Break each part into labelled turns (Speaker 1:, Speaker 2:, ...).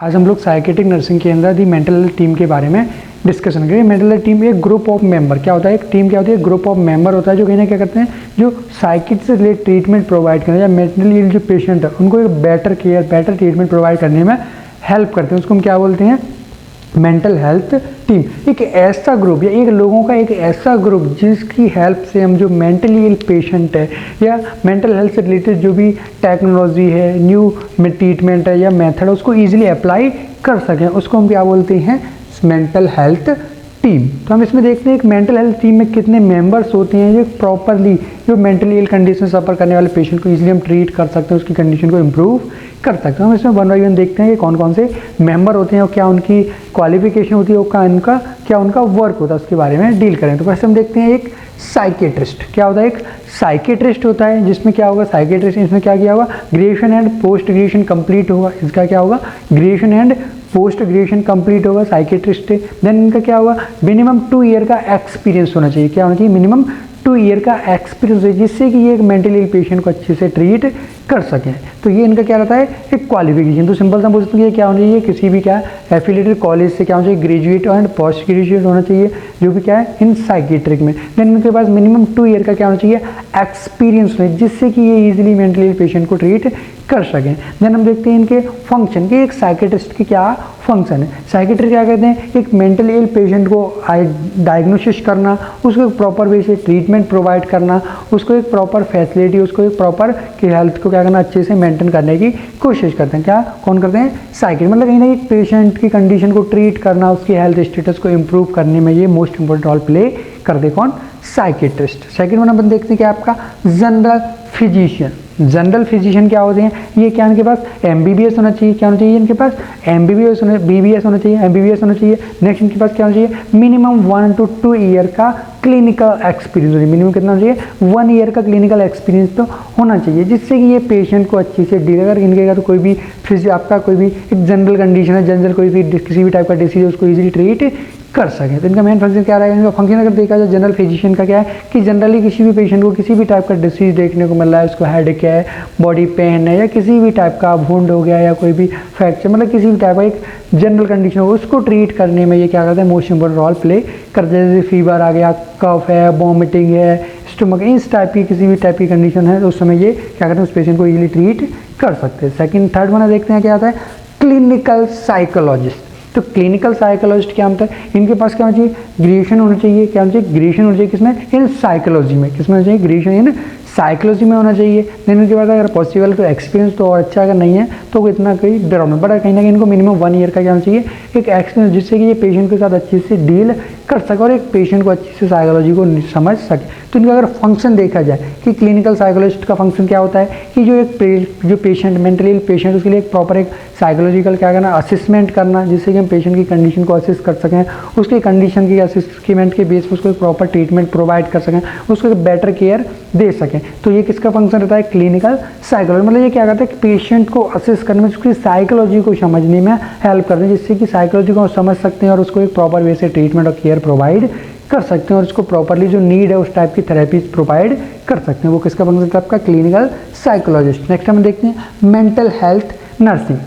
Speaker 1: आज हम लोग साइकेट्रिक नर्सिंग के अंदर दी मेंटल हेल्थ टीम के बारे में डिस्कशन करेंगे। मेंटल हेल्थ टीम एक ग्रुप ऑफ मेंबर क्या होता है, एक टीम क्या होती है, ग्रुप ऑफ मेंबर होता है जो कहीं ना क्या करते हैं, जो साइकिट से रिलेटेड ट्रीटमेंट प्रोवाइड करते हैं या मेंटली इल जो पेशेंट है उनको एक better care better treatment provide करने में हेल्प करते हैं। उसको हम क्या बोलते हैं, मेंटल हेल्थ टीम। एक ऐसा ग्रुप या एक लोगों का एक ऐसा ग्रुप जिसकी हेल्प से हम जो मेंटली इल पेशेंट है या मेंटल हेल्थ से रिलेटेड जो भी टेक्नोलॉजी है, न्यू ट्रीटमेंट है या मेथड है उसको ईजिली अप्लाई कर सकें, उसको हम क्या बोलते हैं, मेंटल हेल्थ टीम। तो हम इसमें देखते हैं एक मेंटल हेल्थ टीम में कितने मेंबर्स होते हैं जो प्रॉपरली जो मेंटली इल कंडीशन सफ़र करने वाले पेशेंट को ईजिली हम ट्रीट कर सकते हैं, उसकी कंडीशन को इम्प्रूव कर सकते हैं। हम इसमें वन बाई वन देखते हैं कि कौन कौन से मेंबर होते हैं और क्या उनकी क्वालिफिकेशन होती है और क्या उनका वर्क होता है, उसके बारे में डील करें। तो फर्स्ट हम देखते हैं एक साइकेट्रिस्ट क्या होता है, एक साइकेट्रिस्ट होता है जिसमें क्या होगा, साइकेट्रिस्ट इसमें क्या किया होगा, graduation and post graduation complete होगा, इसका क्या होगा, graduation and post graduation complete होगा साइकेट्रिस्ट। देन इनका क्या होगा, मिनिमम 2 ईयर का एक्सपीरियंस होना चाहिए, क्या होना चाहिए, मिनिमम 2 ईयर का एक्सपीरियंस है जिससे कि ये एक मेंटली इल पेशेंट को अच्छे से ट्रीट कर सकें। तो ये इनका क्या रहता है, एक क्वालिफिकेशन। तो सिंपल सा बोल सकते हैं ये क्या होना चाहिए, किसी भी क्या एफिलिएटेड कॉलेज से क्या होना चाहिए, ग्रेजुएट एंड पोस्ट ग्रेजुएट होना चाहिए जो भी क्या है इन साइकेट्रिक में। देन इनके पास मिनिमम 2 ईयर का क्या होना चाहिए, एक्सपीरियंस होना जिससे कि ये ईजिली मेंटली इल पेशेंट को ट्रीट कर सकें। देन हम देखते हैं इनके फंक्शन के, एक साइकेट्रिस्ट की क्या फंक्शन है। साइकेट्रिस्ट क्या कहते हैं, एक मेंटली इल पेशेंट को डायग्नोसिस करना, उसको एक प्रॉपर वे से ट्रीटमेंट प्रोवाइड करना, उसको एक प्रॉपर फैसिलिटी, उसको एक प्रॉपर की हेल्थ को क्या करना, अच्छे से मेंटेन करने की कोशिश करते हैं। क्या कौन करते हैं, साइकेट्रिस्ट। मतलब कहीं ना एक पेशेंट की कंडीशन को ट्रीट करना, उसकी हेल्थ स्टेटस को इम्प्रूव करने में ये मोस्ट इंपॉर्टेंट रोल प्ले करते कौन, साइकेट्रिस्ट। सेकेंड वन अपन देखते हैं कि आपका जनरल फिजिशियन। जनरल फिजिशियन क्या होते हैं, ये क्या इनके पास एमबीबीएस होना चाहिए, क्या होना चाहिए इनके पास एमबीबीएस बीबीएस होना चाहिए, एमबीबीएस होना चाहिए। नेक्स्ट इनके पास क्या होना चाहिए, मिनिमम 1 to 2 ईयर का क्लिनिकल एक्सपीरियंस होना चाहिए। मिनिमम कितना होना चाहिए, 1 ईयर का क्लिनिकल एक्सपीरियंस तो होना चाहिए जिससे कि ये पेशेंट को अच्छे से डील, अगर इनके अगर कोई भी आपका कोई भी एक जनरल कंडीशन है, जनरल कोई भी किसी भी टाइप का डिसीज है उसको ईजिली ट्रीट कर सकें। तो इनका मेन फंक्शन क्या रहेगा, इनका फंक्शन अगर देखा जाए जनरल फिजिशियन का क्या है कि जनरली किसी भी पेशेंट को किसी भी टाइप का डिसीज देखने को मिल रहा है, उसको हेडेक है, बॉडी पेन है या किसी भी टाइप का वुंड हो गया या कोई भी फ्रैक्चर, मतलब किसी भी टाइप का एक जनरल कंडीशन हो उसको ट्रीट करने में ये क्या करते हैं, मोस्ट इंपॉर्टेंट रोल प्ले करते हैं। जैसे फीवर आ गया, कफ है, वॉमिटिंग है, स्टमक, इस टाइप की किसी भी टाइप की कंडीशन है तो उस समय ये क्या करते हैं, उस पेशेंट को इजीली ट्रीट कर सकते हैं। सेकंड थर्ड वन देखते हैं क्या आता है, क्लिनिकल साइकोलॉजिस्ट। तो क्लिनिकल साइकोलॉजिस्ट क्या होता है, इनके पास क्या होना चाहिए, ग्रेजुएशन होना चाहिए, क्या होना चाहिए, ग्रेजुएशन होना चाहिए किसमें, इन साइकोलॉजी में, किसमें होना चाहिए, ग्रेजुएशन इन साइकोलॉजी में होना चाहिए। देन इनके बाद अगर पॉसिबल तो एक्सपीरियंस तो और अच्छा अगर नहीं है तो इतना कोई डरावना, बट कहीं ना कहीं इनको मिनिमम 1 ईयर का क्या होना चाहिए, एक एक्सपीरियंस जिससे कि ये पेशेंट के साथ अच्छे से डील कर सके और एक पेशेंट को अच्छे से साइकोलॉजी को समझ सके। तो इनका अगर फंक्शन देखा जाए कि क्लिनिकल साइकोलॉजिस्ट का फंक्शन क्या होता है कि जो पेशेंट मेंटली पेशेंट उसके लिए एक प्रॉपर एक साइकोलॉजिकल क्या करना, असेसमेंट करना जिससे कि हम पेशेंट की कंडीशन को असेस कर सकें, उसकी कंडीशन की असेसमेंट के बेस पर उसको एक प्रॉपर ट्रीटमेंट प्रोवाइड कर सकें, उसको एक बेटर केयर दे सकें। तो ये किसका फंक्शन रहता है, क्लिनिकल साइकोलॉजी। मतलब ये क्या करता है कि पेशेंट को असेस करने में, उसकी साइकोलॉजी को समझने में हेल्प करते हैं जिससे कि साइकोलॉजी को समझ सकते हैं और उसको एक प्रॉपर वे से ट्रीटमेंट और केयर प्रोवाइड कर सकते हैं और उसको प्रॉपरली जो नीड है उस टाइप की थेरेपीज प्रोवाइड कर सकते हैं। वो किसका फंक्शन है, आपका क्लिनिकल साइकोलॉजिस्ट। नेक्स्ट हम देखते हैं मेंटल हेल्थ नर्सिंग।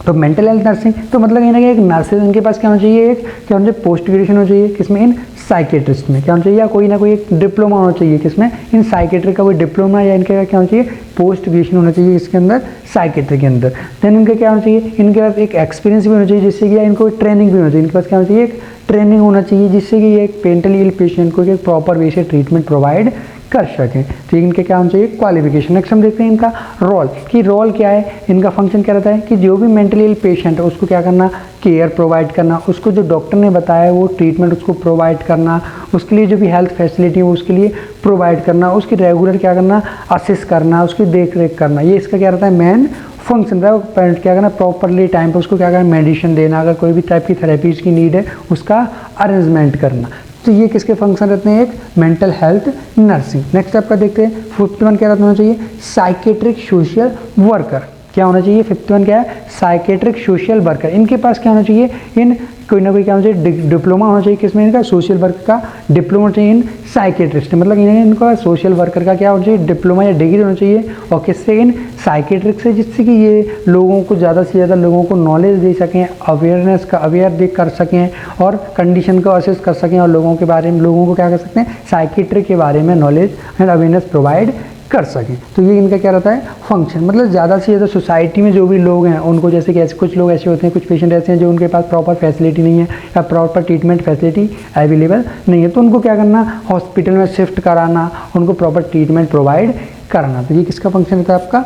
Speaker 1: तो मेंटल हेल्थ नर्सिंग तो मतलब कहीं ना कहीं एक नर्सेज इनके पास क्या होना चाहिए, एक क्या होना चाहिए, पोस्ट ग्रेजुएशन होना चाहिए किसमें, इन साइकेट्रिस्ट में क्या होना चाहिए, या कोई ना कोई एक डिप्लोमा होना चाहिए किसमें, इन साइकेट्री का कोई डिप्लोमा या इनके क्या होना चाहिए, पोस्ट ग्रेजुएशन होना चाहिए इसके अंदर साइकेट्री के अंदर। देन इनके क्या होना चाहिए, इनके पास एक एक्सपीरियंस भी होना चाहिए जिससे कि इनको ट्रेनिंग भी होना चाहिए, इनके पास क्या होना चाहिए, एक ट्रेनिंग होना चाहिए जिससे कि ये एक मेंटली इल पेशेंट को एक प्रॉपर वे से ट्रीटमेंट प्रोवाइड कर सकें। तो इनके क्या होना चाहिए, क्वालिफिकेशन। नेक्स्ट हम देखते हैं इनका रोल कि रोल क्या है, इनका फंक्शन क्या रहता है कि जो भी मेंटली इल पेशेंट है उसको क्या करना, केयर प्रोवाइड करना, उसको जो डॉक्टर ने बताया वो ट्रीटमेंट उसको प्रोवाइड करना, उसके लिए जो भी हेल्थ फैसिलिटी है उसके लिए प्रोवाइड करना, उसकी रेगुलर क्या करना, असिस्ट करना, उसकी देख रेख करना, ये इसका क्या रहता है, मेन फंक्शन रहा है। क्या करना, प्रॉपरली टाइम पर उसको क्या करना, मेडिसिन देना, अगर कोई भी टाइप की थेरेपीज की नीड है उसका अरेंजमेंट करना। तो ये किसके फंक्शन रहते हैं, एक मेंटल हेल्थ नर्सिंग। नेक्स्ट आपका देखते हैं फिफ्थ वन क्या रहना चाहिए, साइकेट्रिक सोशल वर्कर। क्या होना चाहिए, 51 क्या है, साइकेट्रिक सोशल वर्कर। इनके पास क्या होना चाहिए, इन कोई ना कोई क्या होना चाहिए, डिप्लोमा होना चाहिए किसमें, इनका सोशल वर्क का डिप्लोमा होना चाहिए इन साइकेट्रिस्ट, मतलब इनका सोशल वर्कर का क्या होना चाहिए, डिप्लोमा या डिग्री होना चाहिए। और किससे, इन साइकेट्रिक से, जिससे कि ये लोगों को ज़्यादा से ज़्यादा लोगों को नॉलेज दे सकें, अवेयरनेस का अवेयर कर सकें और कंडीशन को असेस कर सकें और लोगों के बारे में, लोगों को क्या कर सकते हैं, साइकेट्रिक के बारे में नॉलेज एंड अवेयरनेस प्रोवाइड कर सकें। तो ये इनका क्या रहता है, फंक्शन। मतलब ज़्यादा से ज़्यादा सोसाइटी में जो भी लोग हैं उनको, जैसे कि ऐसे कुछ लोग ऐसे होते हैं, कुछ पेशेंट ऐसे हैं जो उनके पास प्रॉपर फैसिलिटी नहीं है या प्रॉपर ट्रीटमेंट फैसिलिटी अवेलेबल नहीं है, तो उनको क्या करना, हॉस्पिटल में शिफ्ट कराना, उनको प्रॉपर ट्रीटमेंट प्रोवाइड कराना। तो ये किसका फंक्शन रहता है, आपका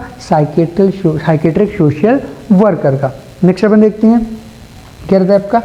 Speaker 1: साइकेट्रिक सोशल वर्कर का। नेक्स्ट अपन देखते हैं क्या रहता है आपका,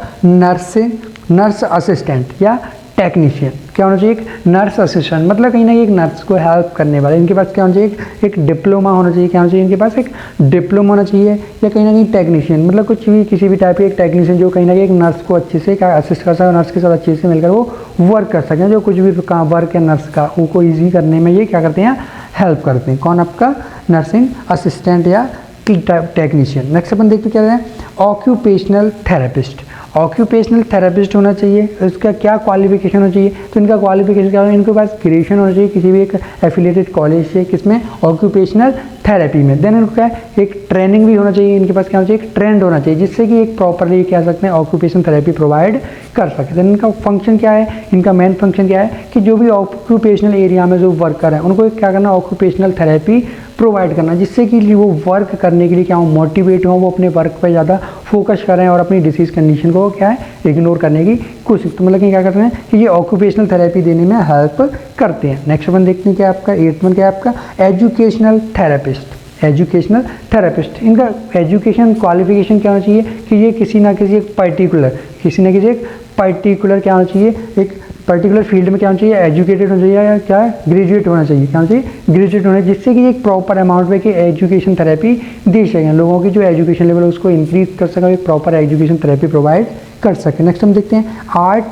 Speaker 1: नर्स असिस्टेंट या टेक्नीशियन। क्या होना चाहिए, एक नर्स असिस्टेंट, मतलब कहीं ना कहीं एक नर्स को हेल्प करने वाले। इनके पास क्या होना चाहिए, एक डिप्लोमा होना चाहिए। क्या होना चाहिए, इनके पास एक डिप्लोमा होना चाहिए, या कहीं ना कहीं टेक्नीशियन, मतलब कुछ भी किसी भी टाइप के एक टेक्नीशियन जो कहीं ना कहीं एक नर्स को अच्छे से क्या असिस्ट कर सके, नर्स के साथ अच्छे से मिलकर वो वर्क कर सकें, जो कुछ भी काम वर्क है नर्स का उनको ईजी करने में ये क्या करते हैं, हेल्प करते हैं। कौन, आपका नर्सिंग असिस्टेंट या टेक्नीशियन। नेक्स्ट अपन देखते क्या है, ऑक्यूपेशनल थेरेपिस्ट। ऑक्यूपेशनल थेरेपिस्ट होना चाहिए, इसका क्या क्वालिफिकेशन होना चाहिए, तो इनका क्वालिफिकेशन क्या होना है, इनके पास ग्रेजुएशन होना चाहिए किसी भी एक एफिलिएटेड कॉलेज से, किसमें, ऑक्यूपेशनल थेरेपी में। देन इनको क्या है, एक ट्रेनिंग भी होना चाहिए, इनके पास क्या होना चाहिए, एक ट्रेंड होना चाहिए, जिससे कि एक प्रॉपरली क्या सकते हैं, ऑक्यूपेशन थेरेपी प्रोवाइड कर सकते हैं। इनका फंक्शन क्या है, इनका मेन फंक्शन क्या है कि जो भी ऑक्यूपेशनल एरिया में जो वर्कर है उनको क्या करना, ऑक्यूपेशनल थेरेपी प्रोवाइड करना, जिससे कि वो वर्क करने के लिए क्या हो, मोटिवेट हो, वो अपने वर्क पर ज़्यादा फोकस करें और अपनी डिसीज़ कंडीशन को क्या है, इग्नोर करने की कोशिश। तो मतलब कि क्या करते हैं कि ये ऑक्यूपेशनल थेरेपी देने में हेल्प करते हैं। नेक्स्ट वन देखते हैं क्या आपका, 8th वन क्या है आपका, एजुकेशनल थेरेपिस्ट। एजुकेशनल थेरेपिस्ट, इनका एजुकेशन क्वालिफिकेशन क्या होना चाहिए कि ये किसी ना किसी एक पर्टिकुलर क्या होना चाहिए, एक पर्टिकुलर फील्ड में क्या होना चाहिए, एजुकेटेड होना चाहिए या क्या है, ग्रेजुएट होना चाहिए। क्या होना चाहिए, ग्रेजुएट होना चाहिए, जिससे कि एक प्रॉपर अमाउंट में कि एजुकेशन थेरेपी दे सकें, लोगों की जो एजुकेशन लेवल है उसको इंक्रीज कर सकें, एक प्रॉपर एजुकेशन थेरेपी प्रोवाइड कर सकें। नेक्स्ट हम देखते हैं आर्ट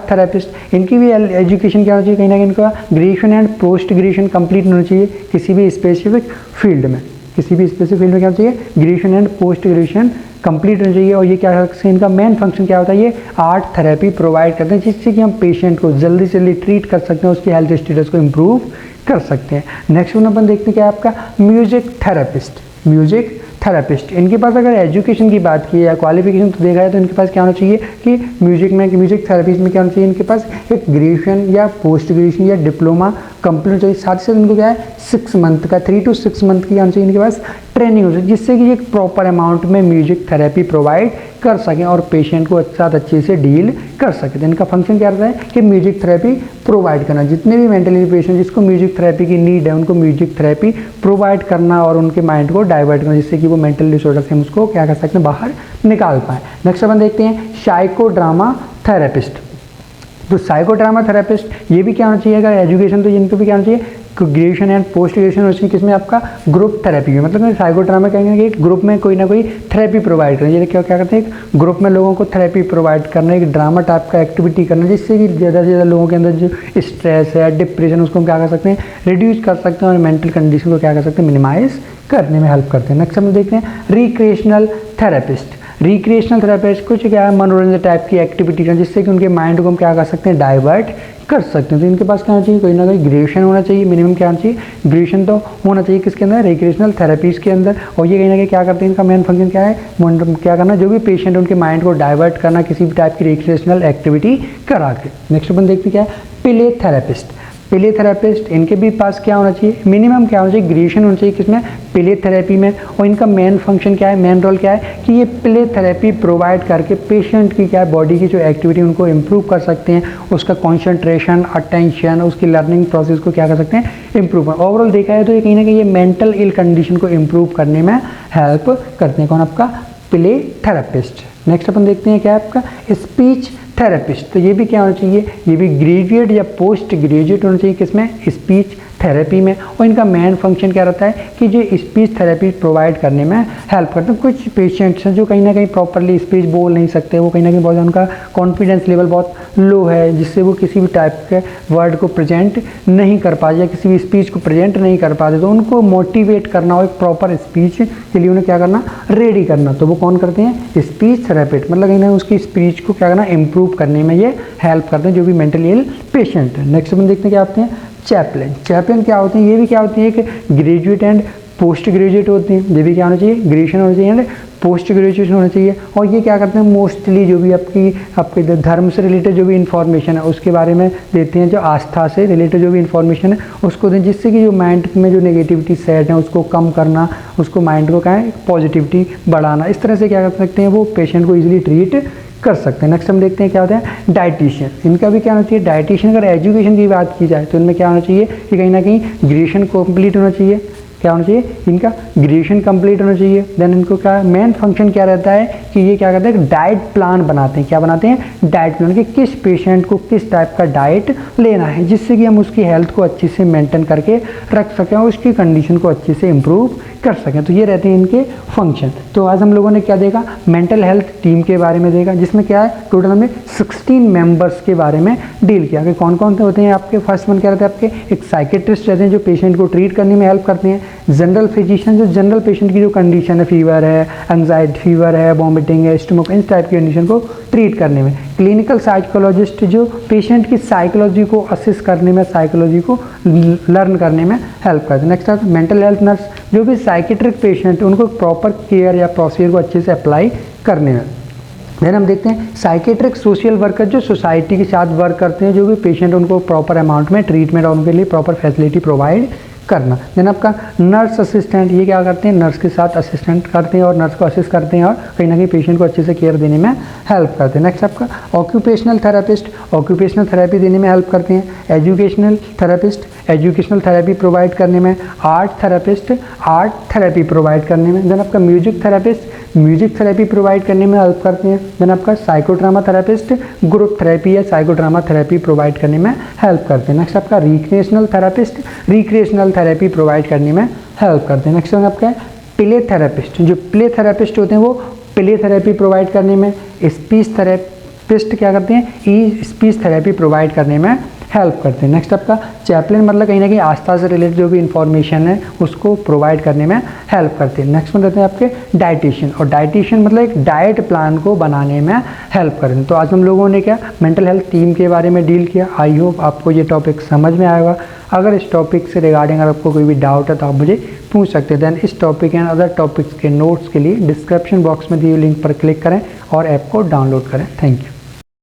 Speaker 1: थेरेपिस्ट। इनकी भी एजुकेशन क्या होना चाहिए, कहीं ना कहीं इनका graduation and post graduation complete होना चाहिए किसी भी स्पेसिफिक फील्ड में, क्या होना चाहिए, graduation and post graduation complete होना चाहिए। और ये क्या है, इनका मेन फंक्शन क्या होता है, ये आर्ट थेरेपी प्रोवाइड करते हैं, जिससे कि हम पेशेंट को जल्दी से जल्दी ट्रीट कर सकते हैं, उसकी हेल्थ स्टेटस को इम्प्रूव कर सकते हैं। नेक्स्ट वन अपन देखते हैं क्या है आपका, म्यूजिक थेरेपिस्ट। इनके पास अगर एजुकेशन की बात की या क्वालिफिकेशन तो देखा है तो इनके पास क्या होना चाहिए कि म्यूजिक थेरेपिस्ट में क्या होना चाहिए, इनके पास एक ग्रेजुएशन या पोस्ट ग्रेजुएशन या डिप्लोमा कंप्लीट चाहिए, साथ ही साथ इनको क्या है 6 मंथ का 3 to 6 मंथ की आना चाहिए इनके पास ट्रेनिंग हो चाहिए, जिससे कि एक प्रॉपर अमाउंट में म्यूजिक थेरेपी प्रोवाइड कर सकें और पेशेंट को अच्छे से डील कर सकें। तो इनका फंक्शन क्या रहता है कि म्यूजिक थेरेपी प्रोवाइड करना, जितने भी मेंटली पेशेंट जिसको म्यूजिक थेरेपी की नीड है उनको म्यूजिक थेरेपी प्रोवाइड करना और उनके माइंड को डाइवर्ट करना, जिससे कि वो मेंटल डिसऑर्डर से हम उसको क्या कर सकते हैं, बाहर निकाल पाएँ। नेक्स्ट अपन देखते हैं साइकोड्रामा थेरेपिस्ट। तो साइकोड्रामा थेरेपिस्ट ये भी क्या होना चाहिए, अगर एजुकेशन तो इनको भी क्या होना चाहिए, ग्रेजुएशन एंड पोस्ट ग्रेजुएशन होनी चाहिए, किसमें आपका ग्रुप थेरेपी में, मतलब साइकोड्रामा कहेंगे कि एक ग्रुप में कोई ना कोई थेरेपी प्रोवाइड करना, ये क्या करते हैं एक ग्रुप में लोगों को थेरेपी प्रोवाइड करना, एक ड्रामा टाइप का एक्टिविटी करना, जिससे कि ज़्यादा से ज़्यादा लोगों के अंदर जो स्ट्रेस है, डिप्रेशन, उसको हम क्या कर सकते हैं, रिड्यूस कर सकते हैं और मेंटल कंडीशन को क्या कर सकते हैं, मिनिमाइज करने में हेल्प करते हैं। नेक्स्ट हम देखते हैं रिक्रिएशनल थेरेपिस्ट। रिक्रिएशनल थेरेपिस्ट कुछ क्या है, मनोरंजन टाइप की एक्टिविटी है, जिससे कि उनके माइंड को हम क्या कर सकते हैं, डाइवर्ट कर सकते हैं। तो इनके पास क्या होना चाहिए, कोई ना कोई ग्रेजुएशन होना चाहिए, मिनिमम क्या होना चाहिए, ग्रेजुएशन तो होना चाहिए किसके अंदर, रिक्रिएशनल थेरेपीज के अंदर। और ये कहीं ना कहीं क्या करते हैं, इनका मेन फंक्शन क्या है, क्या करना, जो भी पेशेंट उनके माइंड को डाइवर्ट करना किसी भी टाइप की रिक्रिएशनल एक्टिविटी करा के। नेक्स्ट अपन देखते क्या है, प्ले थेरेपिस्ट। इनके भी पास क्या होना चाहिए, मिनिमम क्या होना चाहिए, ग्रेजुएशन होना चाहिए किसमें, प्ले थेरेपी में। और इनका मेन फंक्शन क्या है, मेन रोल क्या है कि ये प्ले थेरेपी प्रोवाइड करके पेशेंट की क्या है, बॉडी की जो एक्टिविटी उनको इम्प्रूव कर सकते हैं, उसका कॉन्सेंट्रेशन, अटेंशन, उसकी लर्निंग प्रोसेस को क्या कर सकते हैं, इम्प्रूव। ओवरऑल देखा है तो ये कहीं ना कहीं ये मेंटल इल कंडीशन को इम्प्रूव करने में हेल्प करते हैं। कौन, आपका प्ले थेरेपिस्ट। नेक्स्ट अपन देखते हैं क्या है आपका स्पीच थेरेपिस्ट। तो ये भी क्या होना चाहिए, ये भी ग्रेजुएट या पोस्ट ग्रेजुएट होना चाहिए किसमें, स्पीच थेरेपी में, और इनका मेन फंक्शन क्या रहता है कि जो स्पीच थेरेपी प्रोवाइड करने में हेल्प करते हैं। कुछ पेशेंट्स हैं जो कहीं ना कहीं प्रॉपरली स्पीच बोल नहीं सकते, वो कहीं ना कहीं बहुत उनका कॉन्फिडेंस लेवल बहुत लो है, जिससे वो किसी भी टाइप के वर्ड को प्रेजेंट नहीं कर पाते या किसी भी स्पीच को प्रेजेंट नहीं कर पाते, तो उनको मोटिवेट करना हो एक प्रॉपर स्पीच के लिए उन्हें क्या करना, रेडी करना, तो वो कौन करते हैं, स्पीच थेरेपिस्ट। मतलब कहीं ना उसकी स्पीच को क्या करना, इम्प्रूव करने में ये हेल्प करते हैं जो भी मेंटली इल पेशेंट है। नेक्स्ट अपन देखते हैं क्या आते हैं, चैपलिन। चैपलिन क्या होते हैं, ये भी क्या होती है, एक ग्रेजुएट एंड पोस्ट ग्रेजुएट होते हैं। ये भी क्या होना चाहिए, ग्रेजुएशन होना चाहिए एंड पोस्ट ग्रेजुएशन होना चाहिए। और ये क्या करते हैं, मोस्टली जो भी आपके धर्म से रिलेटेड जो भी इन्फॉर्मेशन है उसके बारे में देते हैं, जो आस्था से रिलेटेड जो भी इन्फॉर्मेशन है उसको दें, जिससे कि जो माइंड में जो नेगेटिविटी सेट है उसको कम करना, उसको माइंड को क्या है पॉजिटिविटी बढ़ाना, इस तरह से क्या कर सकते हैं, वो पेशेंट को ईजिली ट्रीट कर सकते हैं। नेक्स्ट हम देखते हैं क्या होता है, डाइटिशियन। इनका भी क्या होना चाहिए, डाइटिशियन अगर एजुकेशन की बात की जाए तो इनमें क्या होना चाहिए कि कहीं ना कहीं ग्रेजुएशन कंप्लीट होना चाहिए, क्या होना चाहिए, इनका ग्रेजुएशन कंप्लीट होना चाहिए। देन इनको क्या मेन फंक्शन क्या रहता है कि ये क्या करते हैं, डाइट प्लान बनाते हैं। क्या बनाते हैं, डाइट प्लान, कि किस पेशेंट को किस टाइप का डाइट लेना है, जिससे कि हम उसकी हेल्थ को अच्छे से मेंटेन करके रख सकें और उसकी कंडीशन को अच्छे से इम्प्रूव कर सकें। तो ये रहते हैं इनके फंक्शन। तो आज हम लोगों ने क्या देखा, मेंटल हेल्थ टीम के बारे में देखा, जिसमें क्या है टोटल हमने 16 मेंबर्स के बारे में डील किया कि कौन कौन से होते हैं आपके। फर्स्ट वन क्या रहते हैं आपके, एक साइकेट्रिस्ट रहते हैं जो पेशेंट को ट्रीट करने में हेल्प करते हैं। जनरल फिजिशियन जो जनरल पेशेंट की जो कंडीशन है, फीवर है, एंजाइटी फीवर है, वॉमिटिंग है, स्टमक, इस टाइप की कंडीशन को ट्रीट करने में। क्लिनिकल साइकोलॉजिस्ट जो पेशेंट की साइकोलॉजी को असिस्ट करने में, साइकोलॉजी को लर्न करने में हेल्प करते हैं। नेक्स्ट है मेंटल हेल्थ नर्स, जो भी साइकेट्रिक पेशेंट है उनको प्रॉपर केयर या प्रोसीजर को अच्छे से अप्लाई करने में। देन हम देखते हैं साइकेट्रिक सोशल वर्कर, जो सोसाइटी के साथ वर्क करते हैं, जो भी पेशेंट उनको प्रॉपर अमाउंट में ट्रीटमेंट और उनके लिए प्रॉपर फैसिलिटी प्रोवाइड करना। देन आपका नर्स असिस्टेंट, ये क्या करते हैं, नर्स के साथ असिस्टेंट करते हैं और नर्स को असिस्ट करते हैं और कहीं ना कहीं पेशेंट को अच्छे से केयर देने में हेल्प करते हैं। नेक्स्ट आपका ऑक्यूपेशनल थेरेपिस्ट, ऑक्यूपेशनल थेरेपी देने में हेल्प करते हैं। Educational therapist, educational therapy provide करने में। Art therapist, art therapy provide करने में। देन आपका music therapist, music therapy provide करने में हेल्प करते हैं। देन आपका साइकोड्रामा थेरेपिस्ट, ग्रुप थेरेपी या साइकोड्रामा थेरेपी प्रोवाइड करने में हेल्प करते हैं। नेक्स्ट आपका recreational therapist, recreational therapy provide करने में हेल्प करते हैं। नेक्स्ट आपका प्ले थेरेपिस्ट, जो प्ले थेरेपिस्ट होते हैं वो प्ले थेरेपी प्रोवाइड करने में। स्पीच थेरेपिस्ट क्या करते हैं, ई स्पीच थेरेपी प्रोवाइड करने में हेल्प करते हैं। नेक्स्ट आपका चैपलिन, मतलब कहीं ना कहीं आस्था से रिलेटेड जो भी इंफॉर्मेशन है उसको प्रोवाइड करने में हेल्प करते हैं। नेक्स्ट में रहते हैं आपके डाइटिशियन, और डाइटिशियन मतलब एक डाइट प्लान को बनाने में हेल्प करते हैं। तो आज हम लोगों ने क्या मेंटल हेल्थ टीम के बारे में डील किया। आई होप आपको ये टॉपिक समझ में आएगा। अगर इस टॉपिक से रिगार्डिंग अगर आपको कोई भी डाउट है तो आप मुझे पूछ सकते हैं। देन इस टॉपिक एंड अदर टॉपिक्स के नोट्स के लिए डिस्क्रिप्शन बॉक्स में दिए लिंक पर क्लिक करें और ऐप को डाउनलोड करें। Thank you.